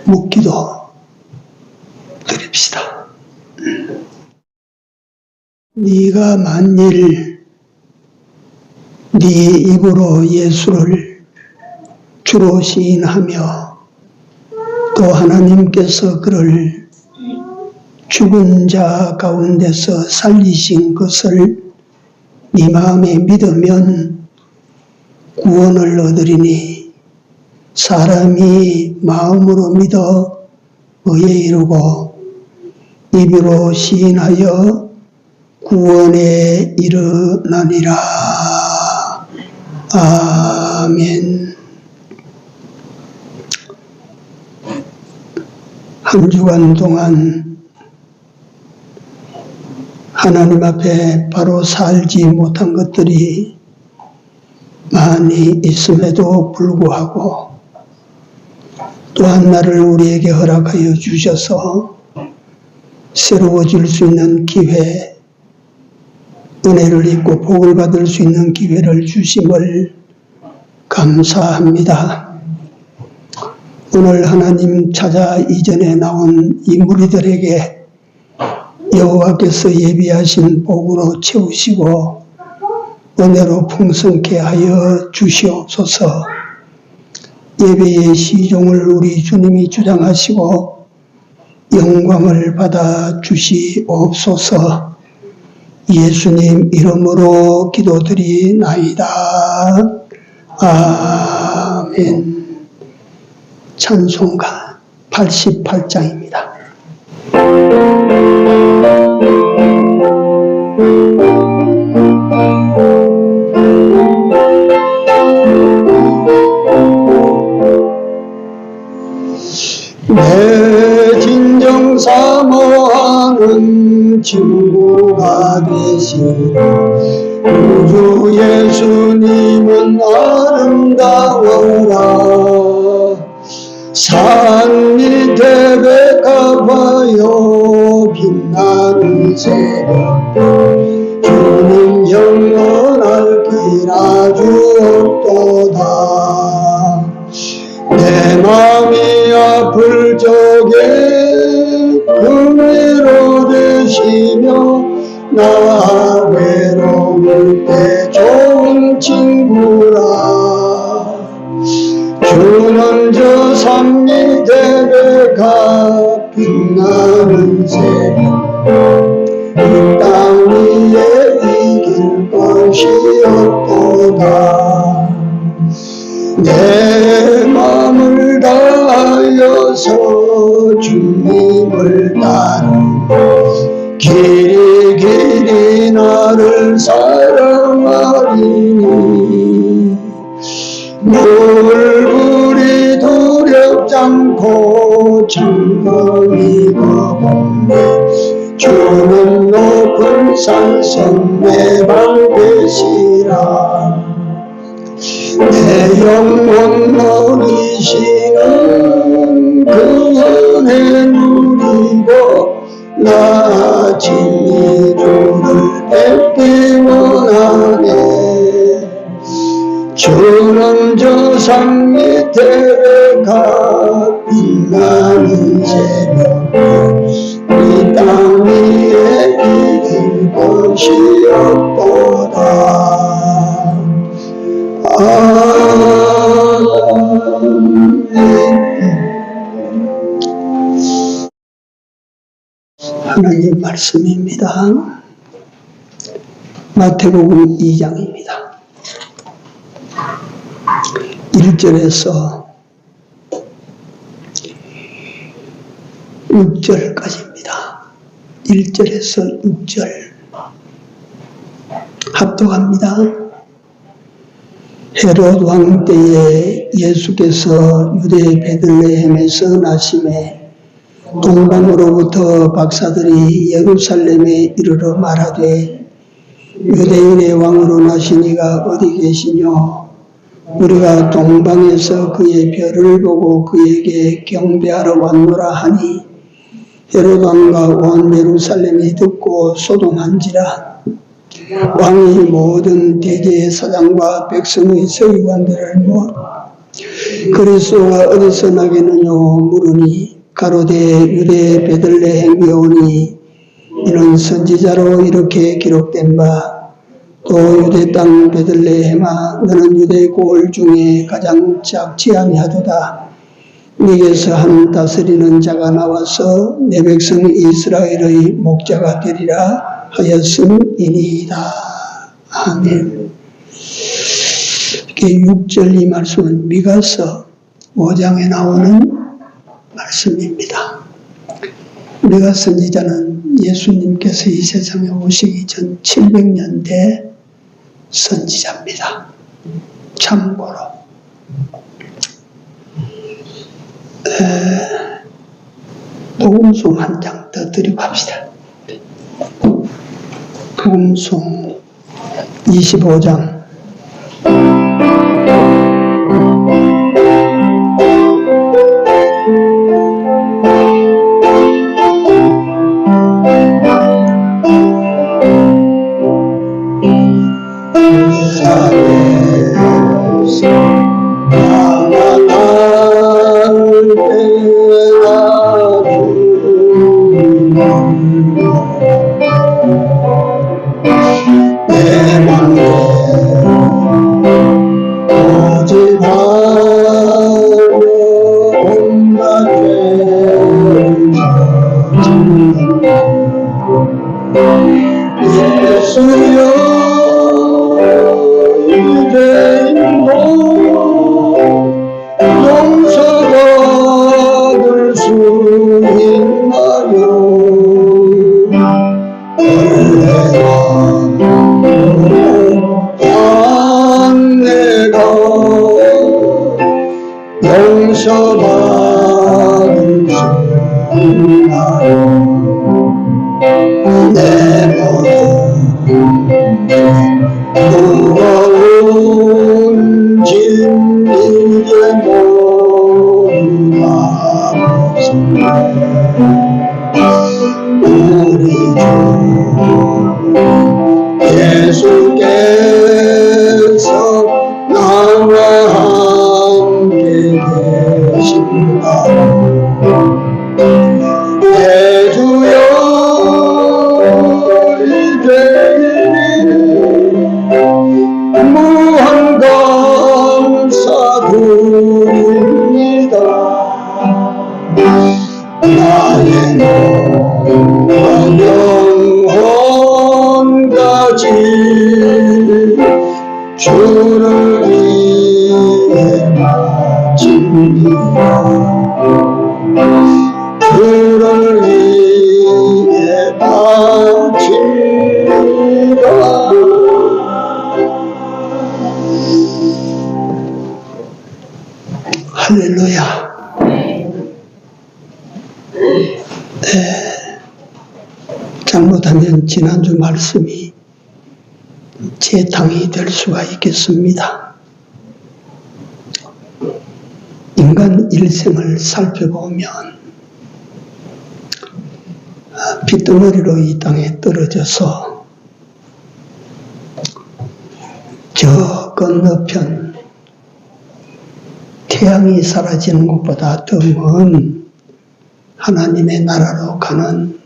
묻기도 드립시다. 네가 만일 네 입으로 예수를 주로 시인하며 또 하나님께서 그를 죽은 자 가운데서 살리신 것을 네 마음에 믿으면 구원을 얻으리니 사람이 마음으로 믿어 의에 이르고 입으로 시인하여 구원에 이르나니라. 아멘. 한 주간 동안 하나님 앞에 바로 살지 못한 것들이 많이 있음에도 불구하고 또 한 날을 우리에게 허락하여 주셔서 새로워질 수 있는 기회, 은혜를 입고 복을 받을 수 있는 기회를 주심을 감사합니다. 오늘 하나님 찾아 이전에 나온 이 무리들에게 여호와께서 예비하신 복으로 채우시고 은혜로 풍성케 하여 주시옵소서. 예배의 시종을 우리 주님이 주장하시고 영광을 받아 주시옵소서. 예수님 이름으로 기도드리나이다. 아멘. 찬송가 88장입니다. 내 진정 사모하는 친구가 되시는 우주 예수님은 아름다워라. 산 밑에 배가 봐요 빛나는 새벽 주님 영원할 길 아주 없도다. 내 맘이 아플 적에 금위로 되시며 나 외로울 때 좋은 친구라. 주는 저 산 밑에 배가 빛나는 새벽 이 땅 위에 이길 것이 없도다. 내 맘을 다하여서 주님을 따르고 길이 길이 나를 사랑하리니 물불이 두렵지 않고 창검이 거북네 주는 높은 산성 내 방 되시라. 내 영혼 누리시는 그 은혜 누리고 나 진리 주를 뵙기 원하네. 주는 저 산 밑에 배가 빛나는 새벽 이 땅 위에 이길 것이 없도다. 하나님 말씀입니다. 마태복음 2장입니다. 1절에서 6절까지입니다. 1절에서 6절 합독합니다. 헤롯 왕 때에 예수께서 유대 베들레헴에서 나심에 동방으로부터 박사들이 예루살렘에 이르러 말하되 유대인의 왕으로 나신 이가 어디 계시뇨? 우리가 동방에서 그의 별을 보고 그에게 경배하러 왔노라 하니 헤롯 왕과 온 예루살렘이 듣고 소동한지라. 왕이 모든 대제의 사장과 백성의 서기관들을 그리스도가 어디서 나겠느냐 물으니 가로되 유대 베들레헴에 오니 이는 선지자로 이렇게 기록된 바 또 유대 땅 베들레헴아 너는 유대 고을 중에 가장 작지 아니하도다. 네게서 한 다스리는 자가 나와서 내 백성 이스라엘의 목자가 되리라 하였음이니이다. 아멘. 이렇게 6절 이 말씀은 미가서 5장에 나오는 말씀입니다. 미가 선지자는 예수님께서 이 세상에 오시기 전 700년대 선지자입니다. 참고로 복음송 한 장 더 드리고 합시다. 복음송 25장 용서받을 수 있나요? 내 무거운 짐 이제 모두 우리 주 예수께서 나와 함께 계신다. 대주여 이제 무한 감사드립니다. 나의 영혼까지 주를 위해 바칩니다. 주를 위해 바칩니다. 할렐루야. 잘못하면 지난주 말씀이 재탕이 될 수가 있겠습니다. 인간 일생을 살펴보면 핏덩어리로 이 땅에 떨어져서 저 건너편 태양이 사라지는 것보다 더 먼 하나님의 나라로 가는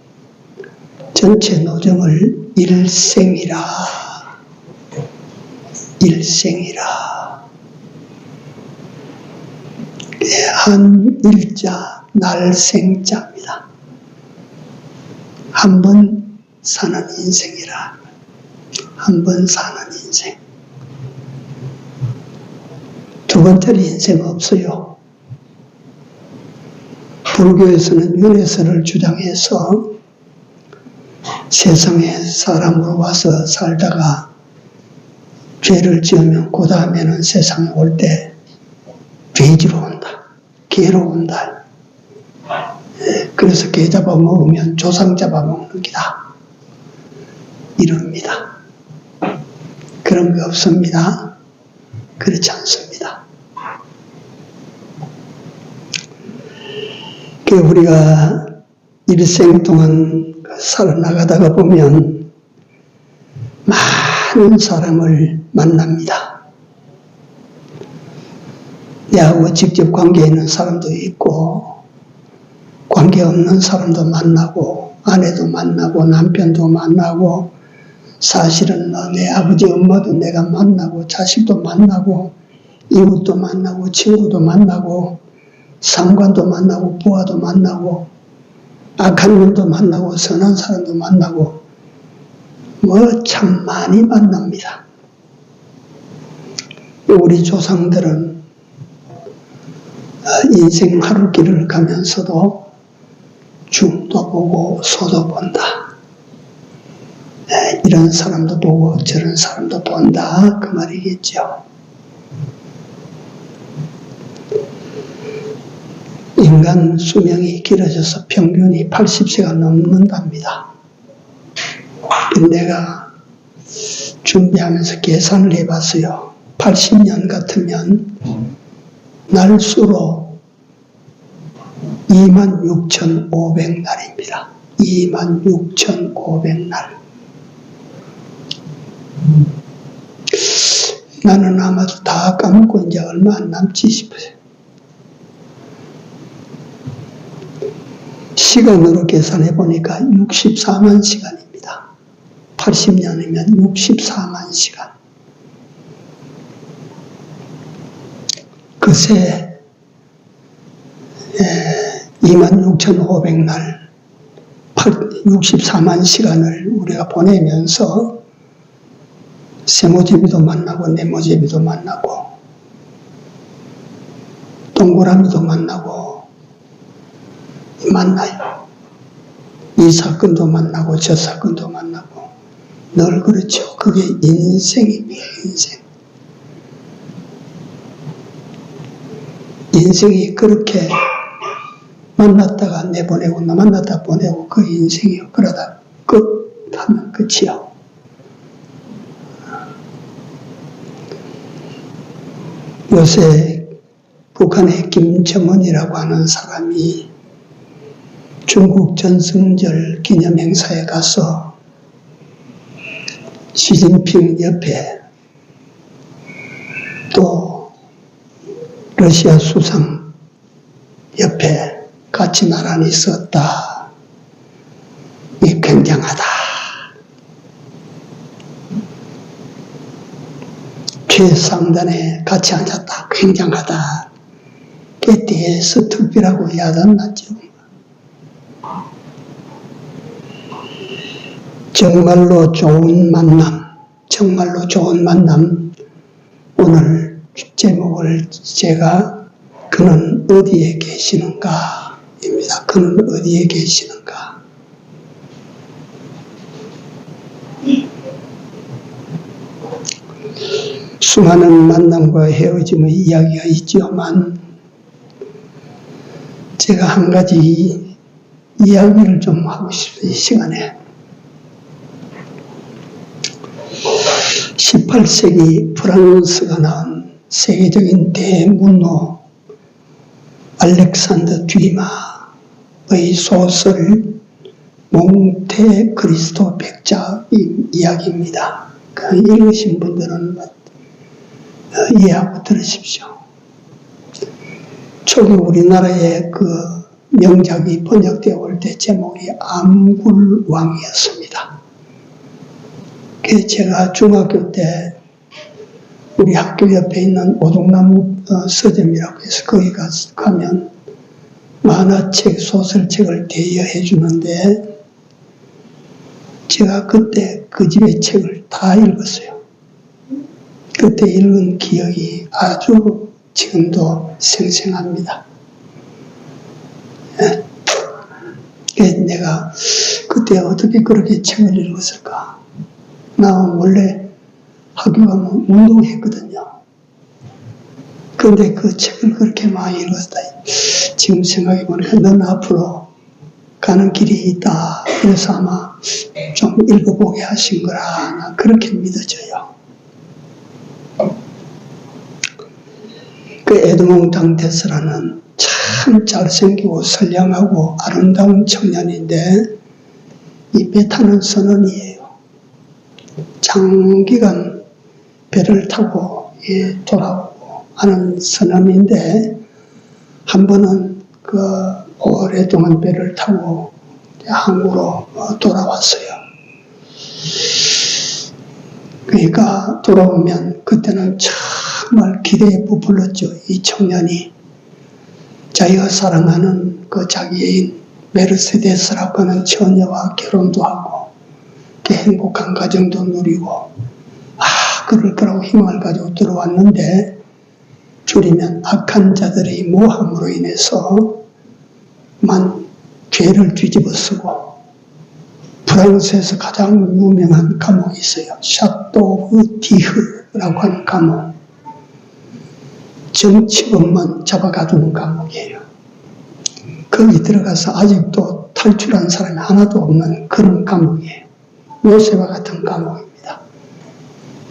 전체 노정을 일생이라 한 일자 날생자입니다. 한 번 사는 인생이라 한 번 사는 인생. 두 번째로 인생 없어요. 불교에서는 윤회설을 주장해서 세상에 사람으로 와서 살다가 죄를 지으면 그 다음에는 세상에 올 때 돼지로 온다. 개로 온다. 그래서 개 잡아먹으면 조상 잡아먹는 기다. 이럽니다. 그런 게 없습니다. 그렇지 않습니다. 그 우리가 일생 동안 살아나가다가 보면 많은 사람을 만납니다. 내하고 직접 관계 있는 사람도 있고 관계 없는 사람도 만나고 아내도 만나고 남편도 만나고 사실은 내 아버지 엄마도 내가 만나고 자식도 만나고 이웃도 만나고 친구도 만나고 상관도 만나고 부하도 만나고 악한 놈도 만나고 선한 사람도 만나고 뭐 참 많이 만납니다. 우리 조상들은 인생 하루길을 가면서도 죽도 보고 소도 본다. 이런 사람도 보고 저런 사람도 본다. 그 말이겠죠. 인간 수명이 길어져서 평균이 80세가 넘는답니다. 내가 준비하면서 계산을 해봤어요. 80년 같으면 날수로 26,500날입니다. 26,500날. 나는 아마도 다 까먹고 이제 얼마 안 남지 싶어요. 시간으로 계산해 보니까 64만 시간입니다. 80년이면 64만 시간. 그새 26,500날 64만 시간을 우리가 보내면서 세모제비도 만나고 네모제비도 만나고 동그라미도 만나고 만나요. 이 사건도 만나고 저 사건도 만나고 늘 그렇죠. 그게 인생입니다. 인생. 인생이 그렇게 만났다가 내보내고 만났다 보내고 그 인생이요. 그러다 끝하면 끝이요. 요새 북한의 김정은이라고 하는 사람이 중국 전승절 기념행사에 가서 시진핑 옆에 또 러시아 수상 옆에 같이 나란히 섰다. 이 굉장하다. 최상단에 같이 앉았다. 굉장하다. 그때에서 특별하고 야단났죠. 정말로 좋은 만남, 정말로 좋은 만남. 오늘 제목을 제가 그는 어디에 계시는가 입니다. 그는 어디에 계시는가. 수많은 만남과 헤어짐의 이야기가 있지만 제가 한 가지 이야기를 좀 하고 싶어요. 이 시간에 18세기 프랑스가 낳은 세계적인 대문호 알렉산더 듀마의 소설 몽테크리스토 백작 이야기입니다. 그 읽으신 분들은 이해하고 들으십시오. 초기 우리나라에 그 명작이 번역되어 올 때 제목이 암굴왕이었습니다. 제가 중학교 때 우리 학교 옆에 있는 오동나무 서점이라고 해서 거기 가면 만화책, 소설책을 대여해 주는데 제가 그때 그 집의 책을 다 읽었어요. 그때 읽은 기억이 아주 지금도 생생합니다. 내가 그때 어떻게 그렇게 책을 읽었을까? 나 원래 학교 가면 운동했거든요. 그런데 그 책을 그렇게 많이 읽었다. 지금 생각해보니까 넌 앞으로 가는 길이 있다. 그래서 아마 좀 읽어보게 하신 거라 나 그렇게 믿어져요. 그 에드몽 당테스라는 참 잘생기고 선량하고 아름다운 청년인데 이 배 타는 선원이에요. 장기간 배를 타고 돌아오고 하는 선함인데, 한 번은 그 오랫동안 배를 타고 한국으로 돌아왔어요. 그러니까 돌아오면 그때는 정말 기대에 부풀었죠. 이 청년이 자기가 사랑하는 그 자기 애인 메르세데스라고 하는 처녀와 결혼도 하고 행복한 가정도 누리고 그럴 거라고 희망을 가지고 들어왔는데, 줄이면 악한 자들의 모함으로 인해서 죄를 뒤집어쓰고, 프랑스에서 가장 유명한 감옥이 있어요. 샤또 오브 디흐라고 하는 감옥. 정치범만 잡아가두는 감옥이에요. 거기 들어가서 아직도 탈출한 사람이 하나도 없는 그런 감옥이에요. 요새와 같은 감옥입니다.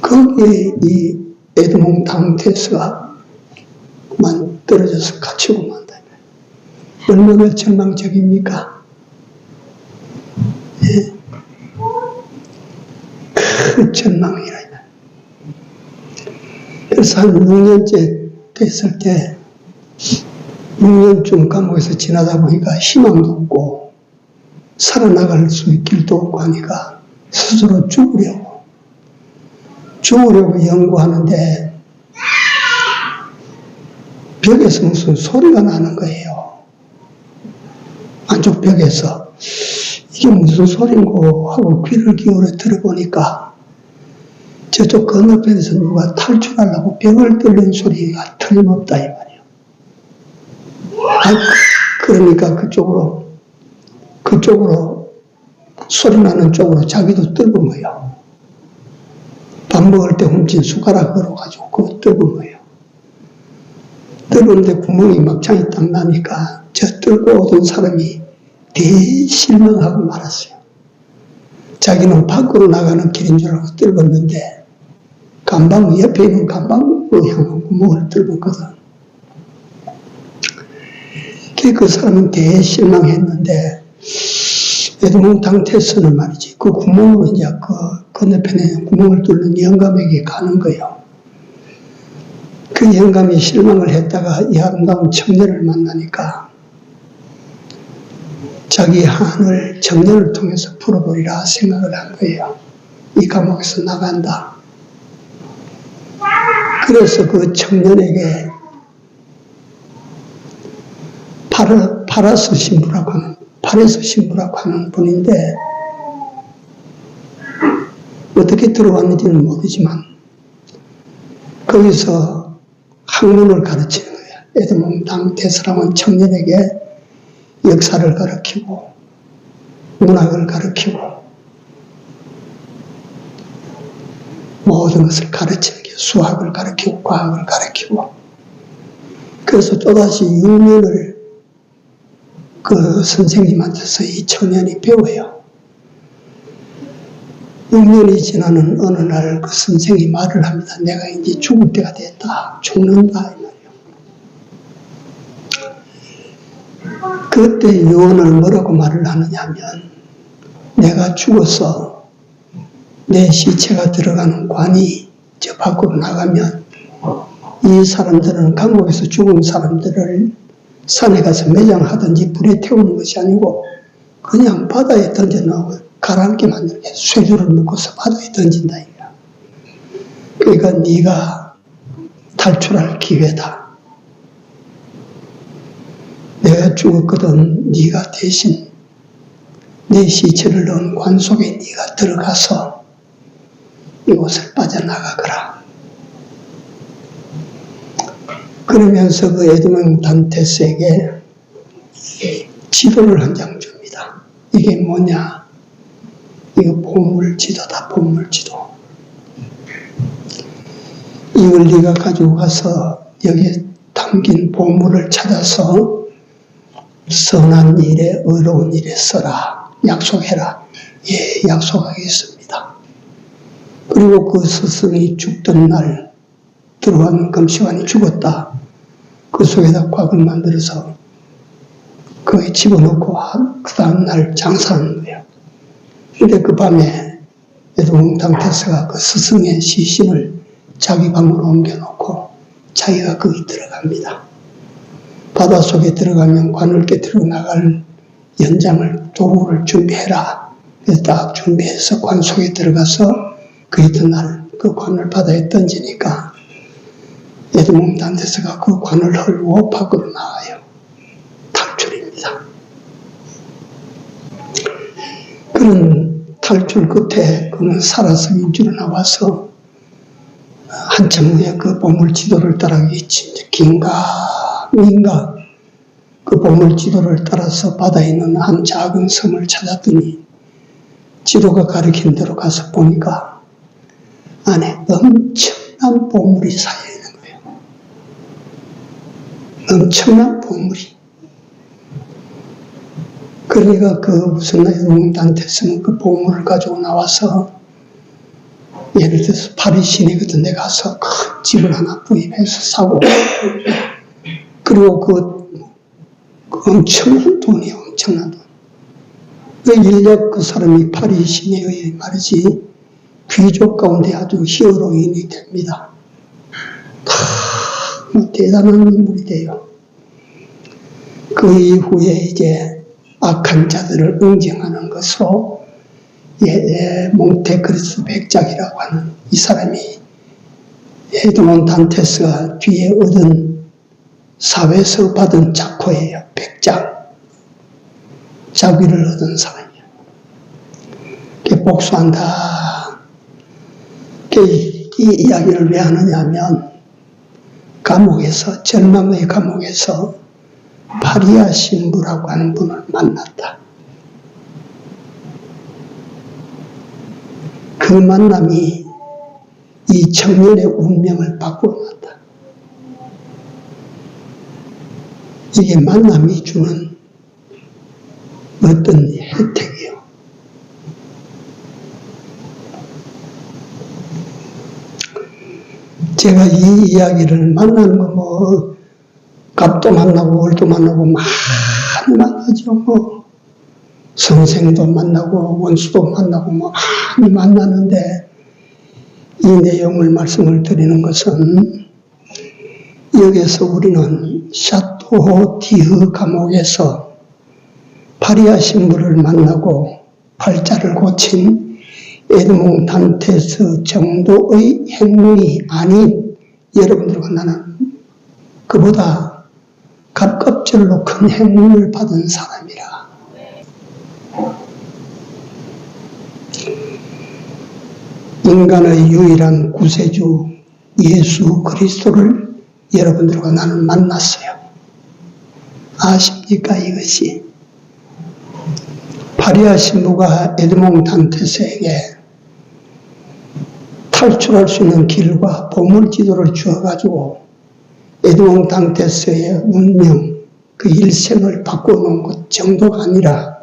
거기에 이 에드몽 당테스가 떨어져서 갇히고 만다. 얼마나 절망적입니까? 예. 큰 절망이라. 그래서 한 6년째 됐을 때 6년쯤 감옥에서 지나다 보니까 희망도 없고 살아나갈 수 있는 길도 없고 하니까 스스로 죽으려고 연구하는데 벽에서 무슨 소리가 나는 거예요. 안쪽 벽에서. 이게 무슨 소린고 하고 귀를 기울여 들어보니까 저쪽 건너편에서 누가 탈출하려고 벽을 뚫는 소리가 틀림없다 이 말이에요. 그러니까 그쪽으로 소리 나는 쪽으로 자기도 뚫은 거예요. 밥 먹을 때 훔친 숟가락으로 가지고 그거 뚫은 거예요. 뚫는데 구멍이 막창이 딱 나니까 저 뚫고 오던 사람이 대실망하고 말았어요. 자기는 밖으로 나가는 길인 줄 알고 뚫었는데 옆에 있는 감방으로 향한 구멍을 뚫었거든. 그 사람은 대실망했는데 에드몽 당테스는 말이지 그 구멍으로 이제 그 건너편에 구멍을 뚫는 영감에게 가는 거예요. 그 영감이 실망을 했다가 이 아름다운 청년을 만나니까 자기 한을 청년을 통해서 풀어버리라 생각을 한 거예요. 이 감옥에서 나간다. 그래서 그 청년에게 파레스 신부라고 하는 분인데 어떻게 들어왔는지는 모르지만 거기서 학문을 가르치는 거예요. 에드몽 당테스라고 하는 청년에게 역사를 가르치고 문학을 가르치고 모든 것을 가르치는 게 수학을 가르치고 과학을 가르치고 그래서 또다시 6년을 그 선생님한테서 이 청년이 배워요. 6년이 지나는 어느 날 그 선생이 말을 합니다. 내가 이제 죽을 때가 됐다. 죽는다. 이 말이에요. 그때 유언을 뭐라고 말을 하느냐 하면 내가 죽어서 내 시체가 들어가는 관이 저 밖으로 나가면 이 사람들은 감옥에서 죽은 사람들을 산에 가서 매장하든지 불에 태우는 것이 아니고 그냥 바다에 던져놓고 가라앉게 만들게 쇠줄을 묶어서 바다에 던진다 이거야. 그러니까 네가 탈출할 기회다. 내가 죽었거든. 네가 대신 내 시체를 넣은 관 속에 네가 들어가서 이곳을 빠져나가거라. 그러면서 그 에드몽 단테스에게 지도를 한 장 줍니다. 이게 뭐냐? 이거 보물지도다. 보물지도. 이걸 네가 가지고 가서 여기에 담긴 보물을 찾아서 선한 일에 의로운 일에 써라. 약속해라. 예, 약속하겠습니다. 그리고 그 스승이 죽던 날 들어간 금시환이 죽었다. 그 속에다 곽을 만들어서 거기에 집어넣고 그 다음날 장사하는 거예요. 근데 그 밤에 에드몽 당테스가 그 스승의 시신을 자기 방으로 옮겨놓고 자기가 거기 들어갑니다. 바닷속에 들어가면 관을게 들어나갈 연장을 도구를 준비해라. 그래서 딱 준비해서 관 속에 들어가서 그 이튿날 그 관을 바다에 던지니까 에드몽 단테스가 그 관을 헐고 밖으로 나와요. 탈출입니다. 그런 탈출 끝에 그는 살아서 육지로 나와서 한참 후에 그 보물 지도를 따라 긴가 민가 그 보물 지도를 따라서 바다에 있는 한 작은 섬을 찾았더니 지도가 가리킨 대로 가서 보니까 안에 엄청난 보물이 쌓여 있는 거예요. 엄청난 보물이. 그러니까 그 무슨 에드몽 단테스는 그 보물을 가지고 나와서 예를 들어서 파리시내 같은 데 가서 큰 집을 하나 구입해서 사고 그리고 그 엄청난 돈이에요. 엄청난 돈. 그 인력 그 사람이 파리 시내의 말이지 귀족 가운데 아주 히어로인이 됩니다. 뭐 대단한 인물이 돼요. 그 이후에 이제 악한 자들을 응징하는 것으로 몽테크리스토 백작이라고 하는 이 사람이 에드몽 단테스가 뒤에 얻은 사회에서 받은 작호예요. 백작. 자귀를 얻은 사람이에요. 복수한다. 이 이야기를 왜 하느냐 하면 감옥에서 절망의 감옥에서 파리아 신부라고 하는 분을 만났다. 그 만남이 이 청년의 운명을 바꿔놨다. 이게 만남이 주는 어떤 혜택이요. 제가 이 이야기를 만나는 거 뭐 갑도 만나고 월도 만나고 많이 만나죠. 뭐 선생도 만나고 원수도 만나고 뭐 많이 만나는데 이 내용을 말씀을 드리는 것은 여기서 우리는 샤토 디흐 감옥에서 파리아 신부를 만나고 팔자를 고친 에드몽 단테스 정도의 행운이 아닌 여러분들과 나는 그보다 갑갑절로 큰 행운을 받은 사람이라. 인간의 유일한 구세주 예수 그리스도를 여러분들과 나는 만났어요. 아십니까 이것이? 파리아 신부가 에드몽 단테스에게 탈출할 수 있는 길과 보물 지도를 주어가지고 에드몽 단테스의 운명, 그 일생을 바꿔놓은 것 정도가 아니라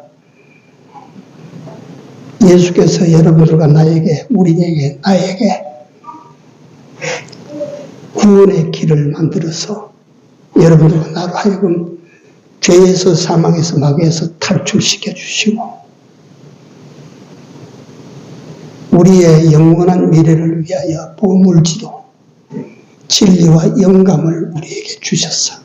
예수께서 여러분들과 나에게, 우리에게, 나에게 구원의 길을 만들어서 여러분들과 나로 하여금 죄에서 사망에서 마귀에서 탈출시켜 주시고 우리의 영원한 미래를 위하여 보물지도 진리와 영감을 우리에게 주셨어.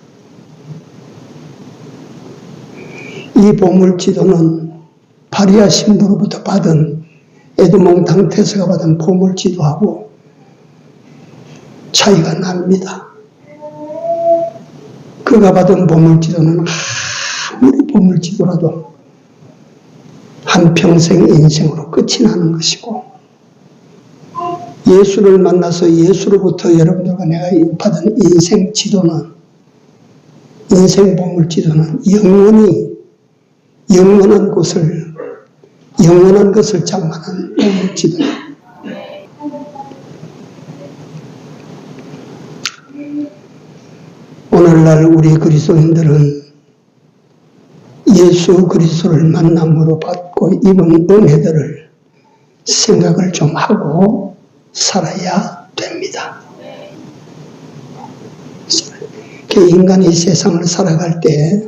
이 보물지도는 파리아 신부로부터 받은 에드몽 단테스가 받은 보물지도하고 차이가 납니다. 그가 받은 보물지도는 아무리 보물지도라도 한평생 인생으로 끝이 나는 것이고 예수를 만나서 예수로부터 여러분들과 내가 받은 인생 지도는 인생 보물지도는 영원한 것을 장만한 보물지도입니다. 오늘날 우리 그리스도인들은 예수 그리스도를 만남으로 받고 입은 은혜들을 생각을 좀 하고 살아야 됩니다. 인간이 세상을 살아갈 때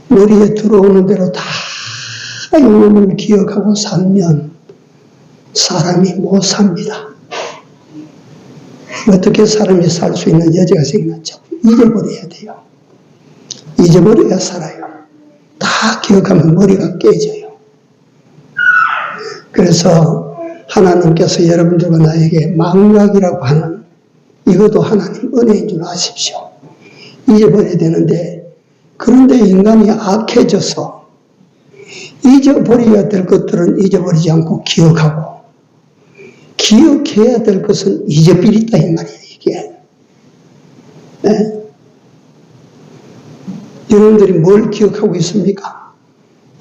머리에 들어오는 대로 다 영혼을 기억하고 살면 사람이 못 삽니다. 어떻게 사람이 살 수 있는 여지가 생겼죠? 잊어버려야 돼요. 잊어버려야 살아요. 다 기억하면 머리가 깨져요. 그래서 하나님께서 여러분들과 나에게 망각이라고 하는 이것도 하나님 은혜인 줄 아십시오. 잊어버려야 되는데, 그런데 인간이 악해져서 잊어버려야 될 것들은 잊어버리지 않고 기억하고, 기억해야 될 것은 잊어버렸다 이 말이에요, 이게. 네? 여러분들이 뭘 기억하고 있습니까?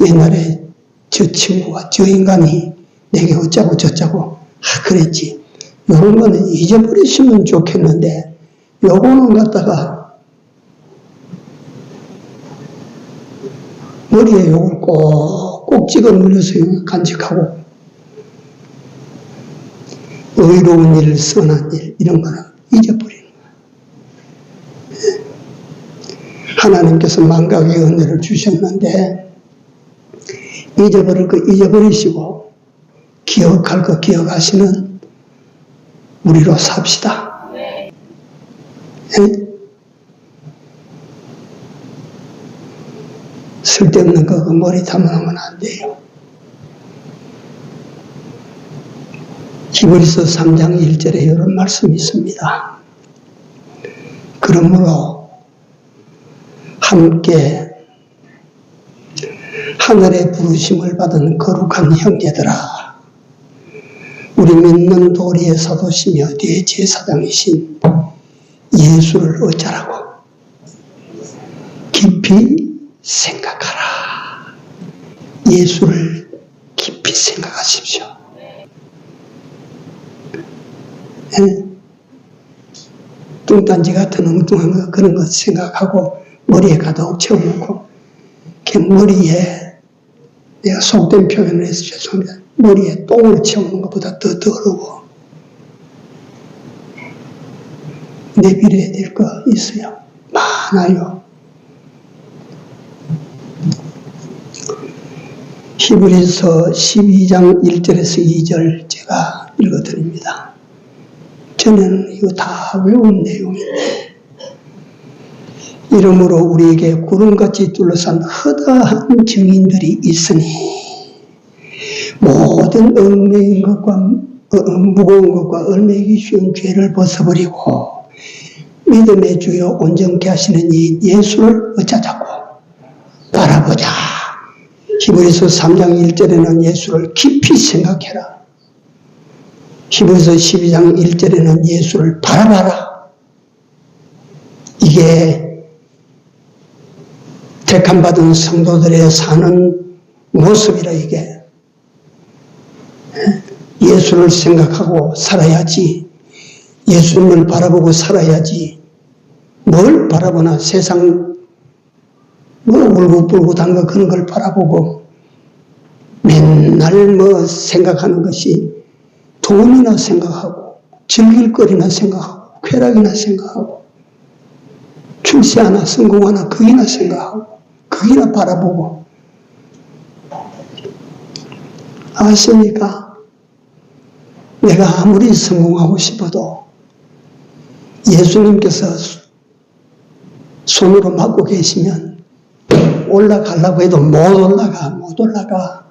옛날에 저 친구가, 저 인간이 내게 어쩌고 저쩌고 그랬지. 이런 거는 잊어버리시면 좋겠는데, 요거는 갖다가 머리에 요걸 꼭 찍어 눌러서 간직하고, 의로운 일, 선한 일, 이런 거는 잊어버리는 거예요. 하나님께서 망각의 은혜를 주셨는데, 잊어버릴 거 잊어버리시고, 기억할 거 기억하시는 우리로 삽시다. 네? 쓸데없는 거 머리 담아놓으면 안 돼요. 히브리서 3장 1절에 이런 말씀이 있습니다. 그러므로 함께 하늘의 부르심을 받은 거룩한 형제들아, 우리 믿는 도리의 사도시며 대제사장이신 예수를 어쩌라고? 깊이 생각하라. 예수를 깊이 생각하십시오. 뚱딴지 같은 엉뚱한 거, 그런 거 생각하고 머리에 가득 채워놓고, 그 머리에, 내가 속된 표현을 해서 죄송합니다. 머리에 똥을 채우는 것보다 더 더러워. 내버려야 될 거 있어요. 많아요. 히브리서 12장 1절에서 2절 제가 읽어드립니다. 저는 이거 다 외운 내용인데, 이러므로 우리에게 구름같이 둘러싼 허다한 증인들이 있으니 모든 얽매인 것과 무거운 것과 얽매이기 쉬운 죄를 벗어버리고 믿음의 주요 온전케 하시는 이 예수를 어쩌자고? 바라보자. 히브리서 3장 1절에는 예수를 깊이 생각해라. 히브리서 12장 1절에는 예수를 바라봐라. 이게 택함받은 성도들의 사는 모습이라. 이게 예수를 생각하고 살아야지. 예수님을 바라보고 살아야지. 뭘 바라보나? 세상 울긋불긋한 거, 그런 걸 바라보고 맨날 생각하는 것이 돈이나 생각하고 즐길 거리나 생각하고 쾌락이나 생각하고 출세하나 성공하나 그기나 생각하고 그기나 바라보고. 아십니까? 내가 아무리 성공하고 싶어도 예수님께서 손으로 막고 계시면 올라가려고 해도 못 올라가.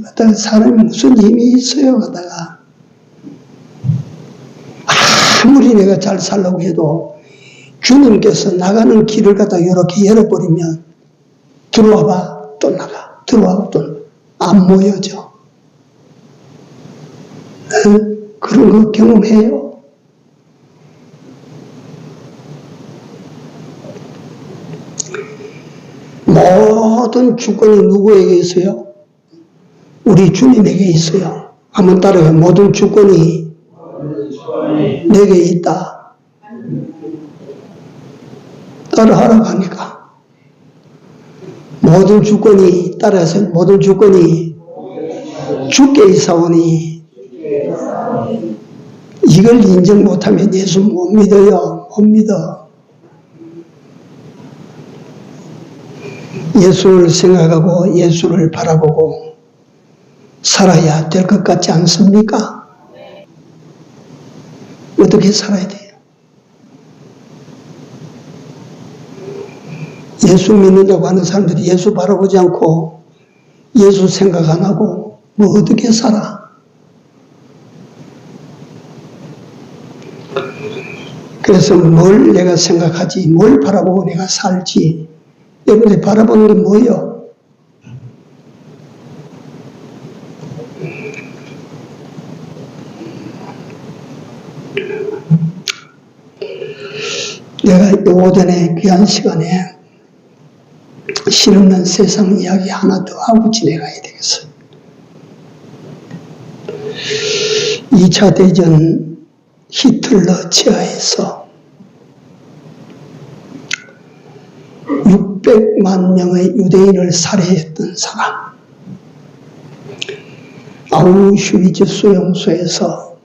갖다가 사람이 무슨 힘이 있어요, 갖다가. 아무리 내가 잘 살려고 해도 주님께서 나가는 길을 갖다 이렇게 열어버리면 들어와봐, 또 나가. 들어와봐, 또 안 모여져. 그런 거 경험해요. 모든 주권이 누구에게 있어요? 우리 주님에게 있어요. 한번 따라해요. 모든 주권이 내게 있다. 따라하라고 하니까. 모든 주권이, 따라해서 모든 주권이 주께 있사오니, 이걸 인정 못하면 예수 못 믿어요. 못 믿어. 예수를 생각하고 예수를 바라보고 살아야 될 것 같지 않습니까? 어떻게 살아야 돼요? 예수 믿는다고 하는 사람들이 예수 바라보지 않고 예수 생각 안 하고 뭐 어떻게 살아? 그래서 뭘 내가 생각하지, 뭘 바라보고 내가 살지. 여러분들이 바라보는 게 뭐예요? 내가 오전에 귀한 시간에 실없는 세상 이야기 하나 더 하고 지내가야 되겠어요. 2차 대전 히틀러 지하에서 600만 명의 유대인을 살해했던 사람, 아우슈비츠 수용소에서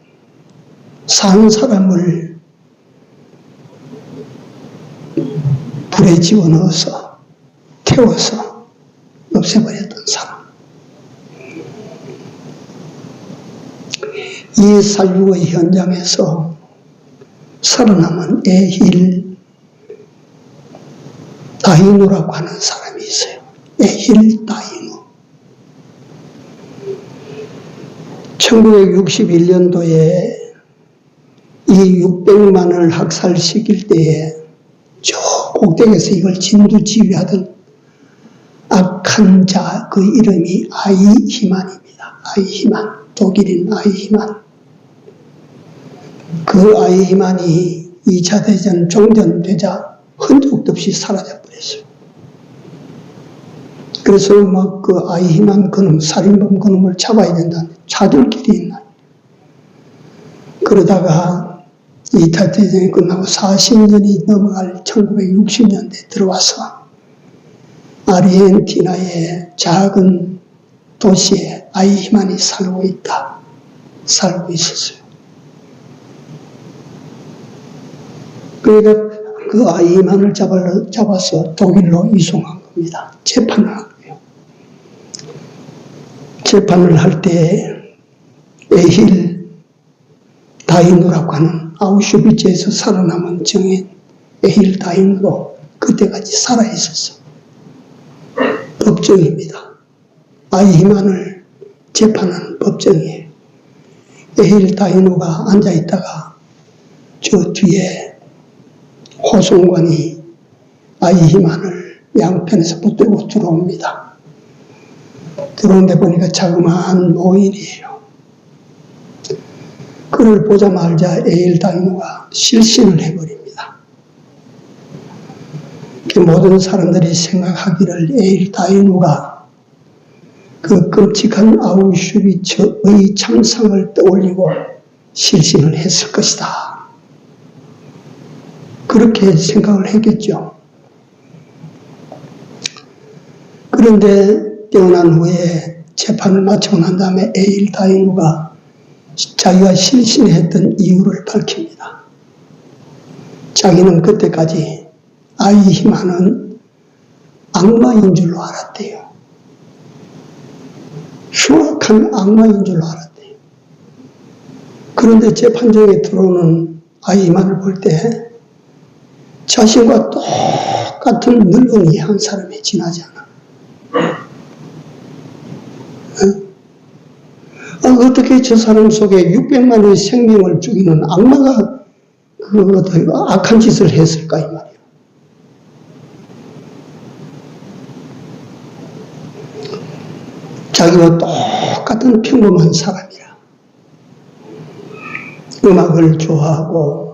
산 사람을 불에 집어넣어서 태워서 없애버렸던 사람, 이 살육의 현장에서 살아남은 에힐 다이누라고 하는 사람이 있어요. 에힐 다이누. 1961년도에 이 600만을 학살시킬 때에 저 꼭대기에서 이걸 진두지휘하던 악한 자, 그 이름이 아이히만입니다. 아이히만, 독일인 아이히만. 그 아이히만이 2차 대전 종전되자 흔적도 없이 사라져 버렸어요. 그래서 막 그 아이히만 그놈, 살인범 그놈을 잡아야 된다는 찾을 길이 있나. 그러다가 2차 대전이 끝나고 40년이 넘어갈 1960년대에 들어와서 아르헨티나의 작은 도시에 아이히만이 살고 있었어요. 그러니까 그 아이히만을 잡아서 독일로 이송한 겁니다. 재판을 한 거예요. 재판을 할 때 에힐 다이누라고 하는 아우슈비츠에서 살아남은 정인 에힐 다이누도 그때까지 살아있었어. 법정입니다. 아이히만을 재판하는 법정이에요. 에힐 다이누가 앉아있다가 저 뒤에 호송관이 아이히만을 양편에서 붙들고 들어옵니다. 들어오는데 보니까 자그마한 노인이에요. 그를 보자마자 에힐 다이누가 실신을 해버립니다. 모든 사람들이 생각하기를 에힐 다이누가 그 끔찍한 아우슈비츠의 참상을 떠올리고 실신을 했을 것이다. 그렇게 생각을 했겠죠. 그런데 깨어난 후에 재판을 마치고 난 다음에 에힐 다이누가 자기가 실신했던 이유를 밝힙니다. 자기는 그때까지 아이히만은 악마인 줄로 알았대요. 흉악한 악마인 줄로 알았대요. 그런데 재판정에 들어오는 아이히만을 볼 때 자신과 똑같은 늙은이 한 사람이 지나지 않아. 어떻게 저 사람 속에 600만의 생명을 죽이는 악마가 악한 짓을 했을까 이 말이에요. 자기와 똑같은 평범한 사람이라. 음악을 좋아하고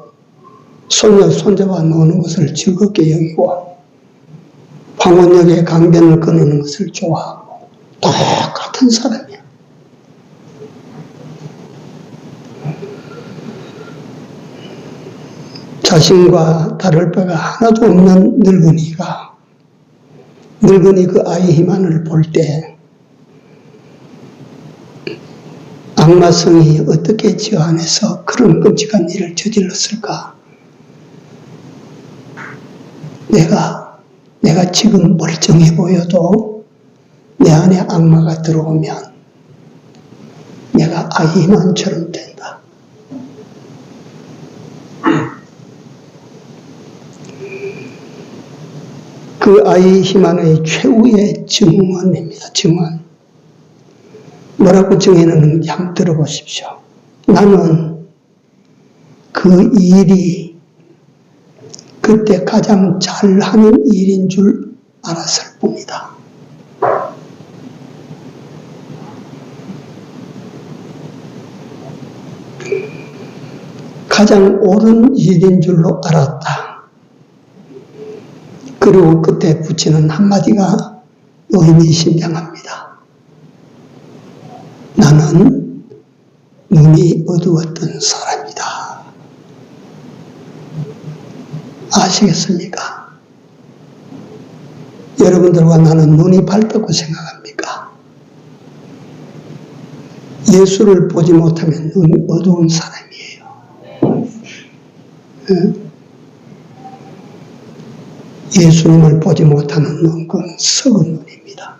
손녀, 손자와 노는 것을 즐겁게 여기고 황혼역에 강변을 거니는 것을 좋아하고 똑같은 사람이야. 자신과 다를 바가 하나도 없는 늙은이 그 아이히만을 볼 때 악마성이 어떻게 저 안에서 그런 끔찍한 일을 저질렀을까? 내가 지금 멀쩡해 보여도 내 안에 악마가 들어오면 내가 아이히만처럼 된다. 그 아이 희망의 최후의 증언입니다. 증언. 뭐라고 증언하는지 한번 들어보십시오. 나는 그 일이 그때 가장 잘하는 일인 줄 알았을 뿐이다. 가장 옳은 일인 줄로 알았다. 그리고 그때 붙이는 한마디가 의미심장합니다. 나는 눈이 어두웠던 사람이다. 아시겠습니까? 여러분들과 나는 눈이 밝다고 생각합니까? 예수를 보지 못하면 눈이 어두운 사람이에요. 예수님을 보지 못하는 눈, 그건 썩은 눈입니다.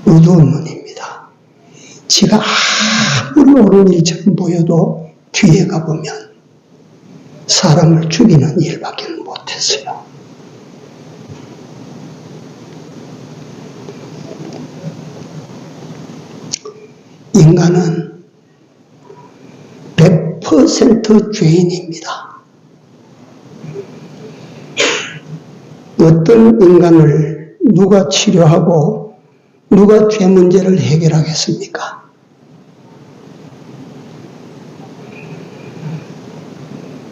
어두운 눈입니다. 지가 아무리 옳은 일처럼 보여도 뒤에 가보면 사람을 죽이는 일밖에 못했어요. 인간은 100% 죄인입니다. 어떤 인간을 누가 치료하고 누가 죄 문제를 해결하겠습니까?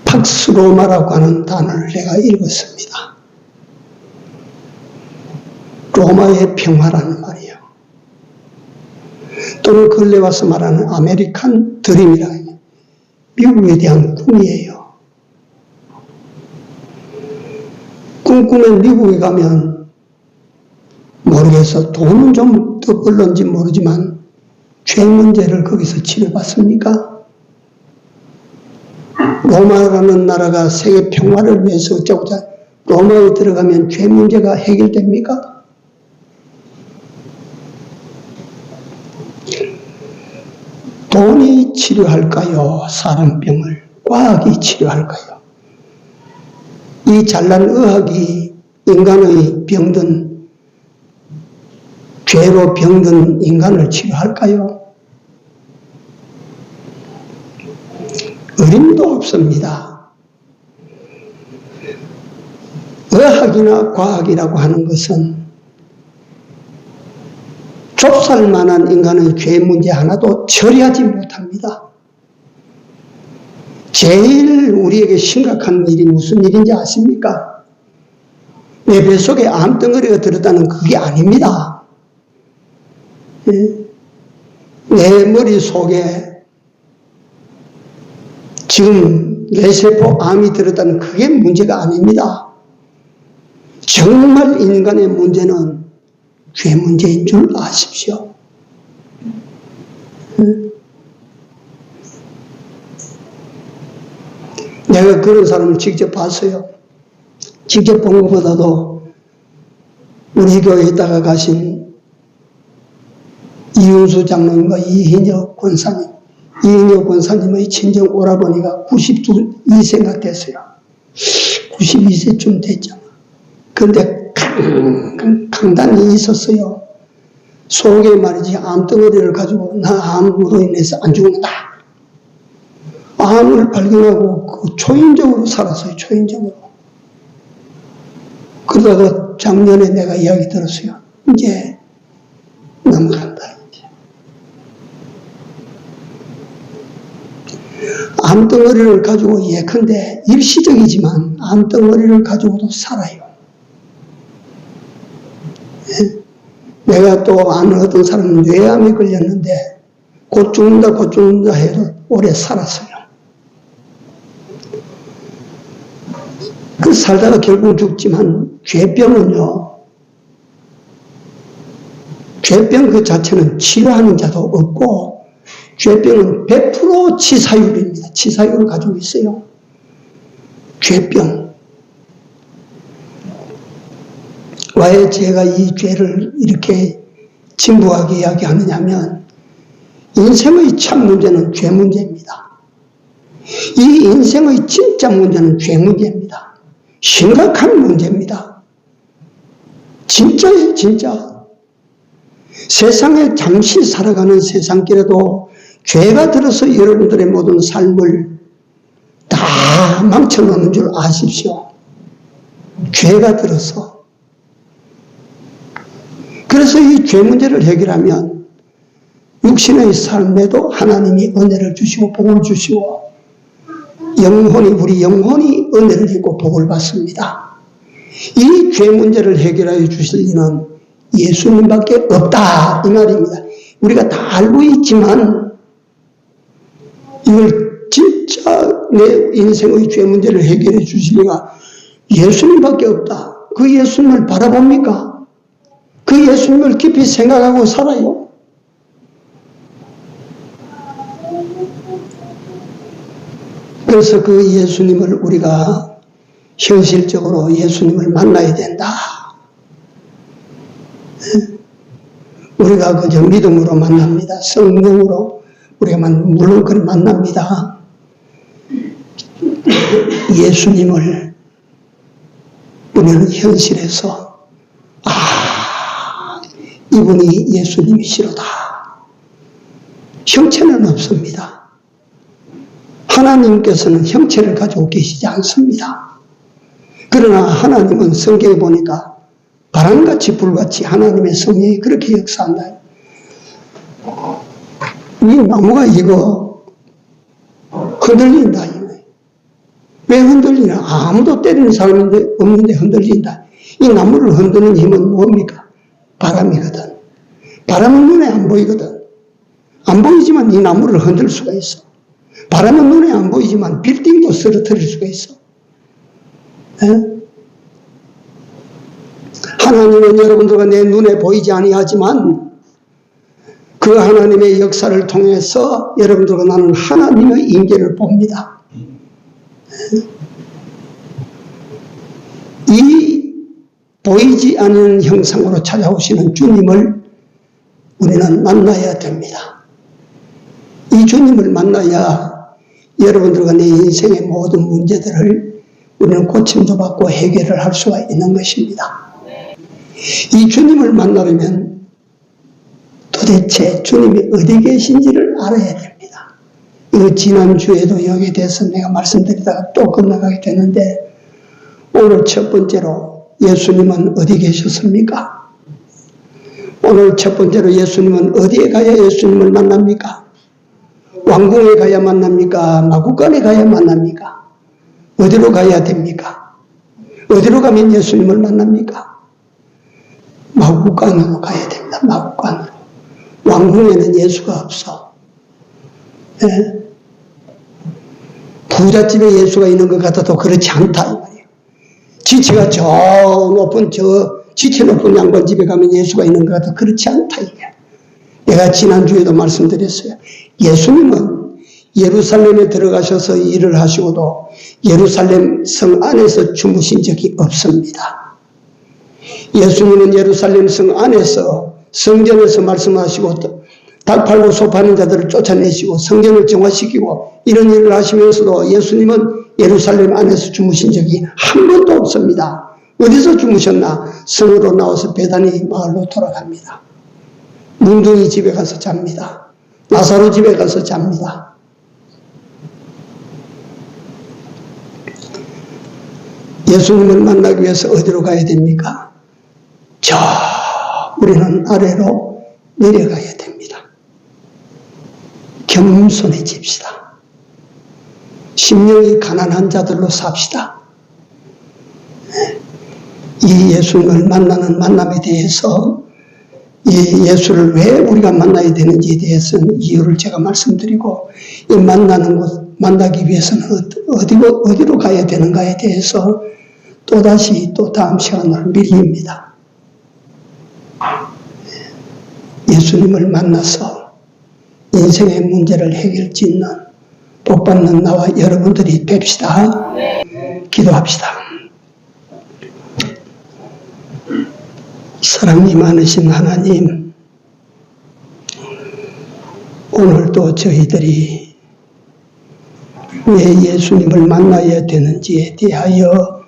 팍스로마라고 하는 단어를 내가 읽었습니다. 로마의 평화라는 말이에요. 또는 근래 와서 말하는 아메리칸 드림이라고 해요. 미국에 대한 꿈이에요. 꿈꾸면 미국에 가면 모르겠어. 돈은 좀 더 벌는지 모르지만 죄 문제를 거기서 치료받습니까? 로마라는 나라가 세계 평화를 위해서 어쩌고자 로마에 들어가면 죄 문제가 해결됩니까? 돈이 치료할까요? 사람병을 과학이 치료할까요? 이 잘난 의학이 인간의 병든 죄로 병든 인간을 치료할까요? 어림도 없습니다. 의학이나 과학이라고 하는 것은 좁쌀만한 인간의 죄 문제 하나도 처리하지 못합니다. 제일 우리에게 심각한 일이 무슨 일인지 아십니까? 내 뱃속에 암덩어리가 들었다는 그게 아닙니다. 내 머릿속에 지금 뇌세포 암이 들었다는 그게 문제가 아닙니다. 정말 인간의 문제는 죄 문제인 줄 아십시오. 내가 그런 사람을 직접 봤어요. 직접 본 것보다도 우리 교회에 있다가 가신 이윤수 장로님과 이인혁 권사님의 친정 오라버니가 92세가 됐어요. 92세쯤 됐잖아. 근데 강단이 있었어요. 속에 말이지 암덩어리를 가지고 나 암으로 인해서 안 죽는다. 암을 발견하고 그 초인적으로 살았어요. 초인적으로. 그러다가 작년에 내가 이야기 들었어요. 이제 넘어간다. 암덩어리를 가지고 예컨대 일시적이지만 암덩어리를 가지고도 살아요. 내가 또 아는 어떤 사람은 뇌암에 걸렸는데 곧 죽는다 해도 오래 살았어요. 그 살다가 결국 죽지만 죄병은요, 죄병 그 자체는 치료하는 자도 없고 죄병은 100% 치사율입니다. 치사율을 가지고 있어요. 죄병. 왜 제가 이 죄를 이렇게 진부하게 이야기하느냐면 인생의 참 문제는 죄 문제입니다. 이 인생의 진짜 문제는 죄 문제입니다. 심각한 문제입니다. 진짜예요, 진짜. 세상에 잠시 살아가는 세상길에도 죄가 들어서 여러분들의 모든 삶을 다 망쳐놓는 줄 아십시오. 죄가 들어서. 그래서 이 죄 문제를 해결하면 육신의 삶에도 하나님이 은혜를 주시고 복을 주시고 우리 영혼이 은혜를 입고 복을 받습니다. 이 죄 문제를 해결하여 주실 이는 예수님밖에 없다 이 말입니다. 우리가 다 알고 있지만 이걸 진짜 내 인생의 죄 문제를 해결해 주실 이가 예수님밖에 없다. 그 예수님을 바라봅니까? 그 예수님을 깊이 생각하고 살아요? 그래서 그 예수님을 우리가 현실적으로 예수님을 만나야 된다. 우리가 그저 믿음으로 만납니다. 성령으로 우리가 물론 그걸 만납니다. 예수님을 우리는 현실에서 이분이 예수님이시로다. 형체는 없습니다. 하나님께서는 형체를 가지고 계시지 않습니다. 그러나 하나님은 성경에 보니까 바람같이 불같이 하나님의 성령이 그렇게 역사한다. 이 나무가 이거 흔들린다. 왜 흔들리나? 아무도 때리는 사람인데 없는데 흔들린다. 이 나무를 흔드는 힘은 뭡니까? 바람이거든. 바람은 눈에 안 보이거든. 안 보이지만 이 나무를 흔들 수가 있어. 바람은 눈에 안 보이지만 빌딩도 쓰러뜨릴 수가 있어. 네? 하나님은 여러분들과 내 눈에 보이지 아니하지만 그 하나님의 역사를 통해서 여러분들과 나는 하나님의 인계를 봅니다. 이 보이지 않는 형상으로 찾아오시는 주님을 우리는 만나야 됩니다. 이 주님을 만나야 여러분들과 내 인생의 모든 문제들을 우리는 고침도 받고 해결을 할 수가 있는 것입니다. 이 주님을 만나려면 도대체 주님이 어디 계신지를 알아야 됩니다. 이거 지난주에도 여기에 대해서 내가 말씀드리다가 또 끝나가게 되는데 오늘 첫 번째로 예수님은 어디 계셨습니까? 오늘 첫 번째로 예수님은 어디에 가야 예수님을 만납니까? 왕궁에 가야 만납니까? 마구간에 가야 만납니까? 어디로 가야 됩니까? 어디로 가면 예수님을 만납니까? 마구간으로 가야 됩니다. 마구간으로. 왕궁에는 예수가 없어. 네? 부잣집에 예수가 있는 것 같아도 그렇지 않다 이 말이에요. 지체가 지체 높은 양반집에 가면 예수가 있는 것 같아도 그렇지 않다 이게. 내가 지난주에도 말씀드렸어요. 예수님은 예루살렘에 들어가셔서 일을 하시고도 예루살렘 성 안에서 주무신 적이 없습니다. 예수님은 예루살렘 성 안에서 성전에서 말씀하시고 닭 팔고 소 파는 자들을 쫓아내시고 성전을 정화시키고 이런 일을 하시면서도 예수님은 예루살렘 안에서 주무신 적이 한 번도 없습니다. 어디서 주무셨나? 성으로 나와서 베다니 마을로 돌아갑니다. 뭉둥이 집에 가서 잡니다. 나사로 집에 가서 잡니다. 예수님을 만나기 위해서 어디로 가야 됩니까? 우리는 아래로 내려가야 됩니다. 겸손해집시다. 심령이 가난한 자들로 삽시다. 이 예수님을 만나는 만남에 대해서 이 예수를 왜 우리가 만나야 되는지에 대해서는 이유를 제가 말씀드리고 이 만나는 곳, 만나기 위해서는 어디로 가야 되는가에 대해서 또다시 또 다음 시간으로 밀립니다. 예수님을 만나서 인생의 문제를 해결짓는 복받는 나와 여러분들이 뵙시다. 기도합시다. 사랑이 많으신 하나님, 오늘도 저희들이 왜 예수님을 만나야 되는지에 대하여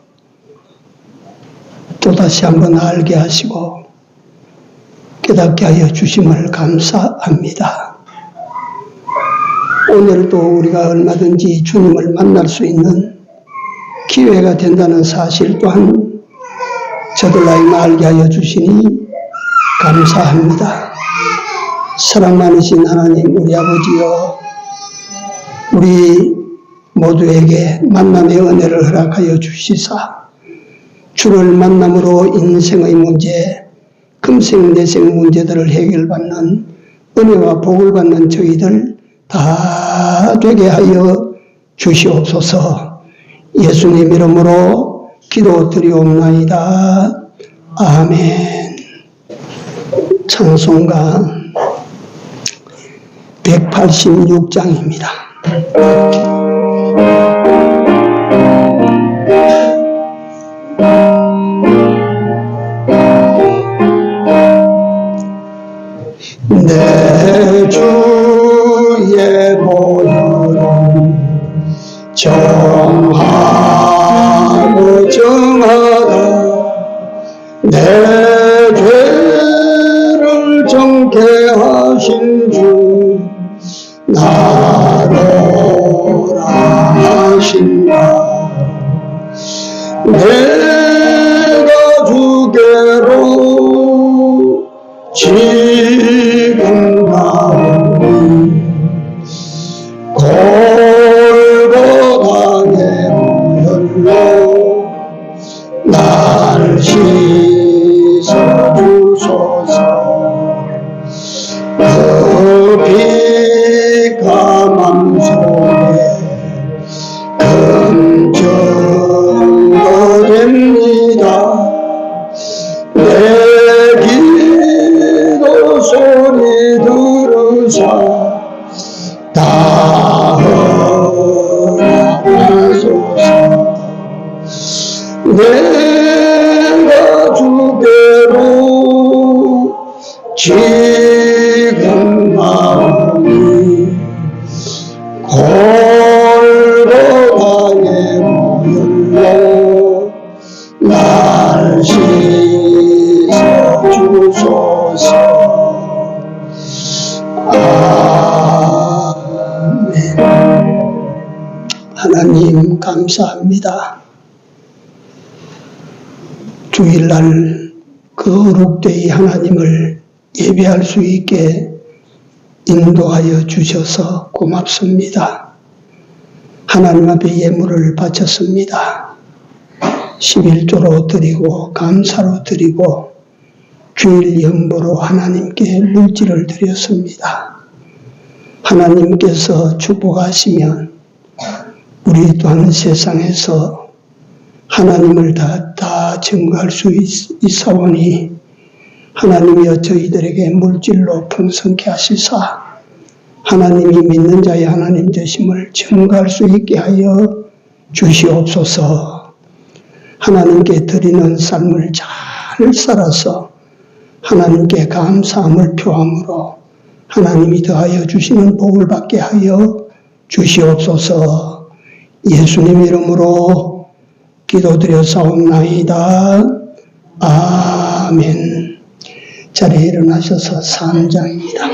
또다시 한번 알게 하시고 깨닫게 하여 주심을 감사합니다. 오늘도 우리가 얼마든지 주님을 만날 수 있는 기회가 된다는 사실 또한 저들라이 알게 하여 주시니 감사합니다. 사랑 많으신 하나님 우리 아버지여, 우리 모두에게 만남의 은혜를 허락하여 주시사 주를 만남으로 인생의 문제, 금생 내생 문제들을 해결받는 은혜와 복을 받는 저희들 다 되게 하여 주시옵소서. 예수님 이름으로 기도드리옵나이다. 아멘. 찬송가 186장입니다. 내 주의 보혈은 정하고 정하다 내 죄를 정케 하신 주 나더라 하신다. 내가 주께로 지금 가오니 골고다의 보혈로 날 씻어주소서. 그 피가 맘속에 금증거됩니다. 내 기도 소리 들으사 다 허락하소서. 내가 주께로 지금 가오니 골고다의 보혈로 날 씻어주소서. 아멘. 하나님 감사합니다. 주일날 거룩되이 하나님을 예배할 수 있게 인도하여 주셔서 고맙습니다. 하나님 앞에 예물을 바쳤습니다. 11조로 드리고 감사로 드리고 주일 연보로 하나님께 물질을 드렸습니다. 하나님께서 축복하시면 우리 또한 세상에서 하나님을 다 증거할 수 있사오니 하나님이여 저희들에게 물질로 풍성케 하시사 하나님이 믿는 자의 하나님 되심을 증거할 수 있게 하여 주시옵소서. 하나님께 드리는 삶을 잘 살아서 하나님께 감사함을 표함으로 하나님이 더하여 주시는 복을 받게 하여 주시옵소서. 예수님 이름으로 기도드렸사옵나이다. 아멘. 자리에 일어나셔서 3장입니다.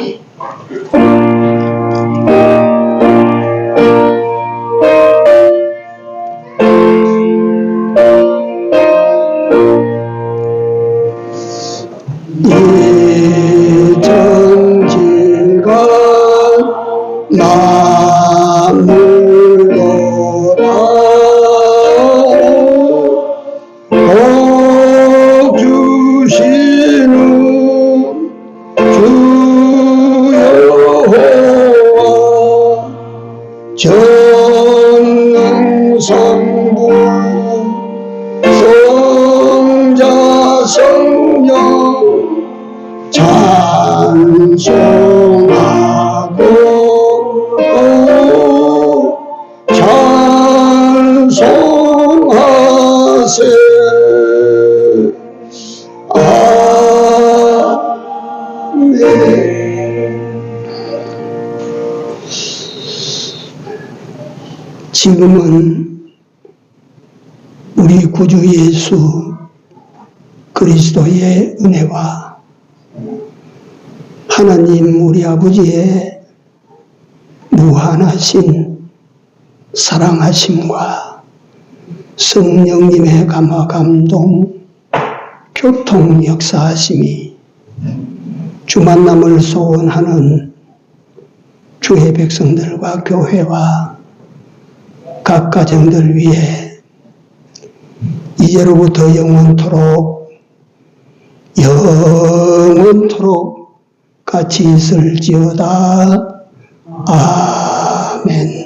이정질과 나물로라 복 주시는 주 여호와 전능성부 성자 성령 찬송하고 찬송하세. 아멘. 지금은 우리 구주 예수 그리스도의 은혜와 하나님 우리 아버지의 무한하신 사랑하심과 성령님의 감화 감동 교통 역사하심이 주 만남을 소원하는 주의 백성들과 교회와 각 가정들 위해 이제로부터 영원토록 같이 있을지어다. 아멘.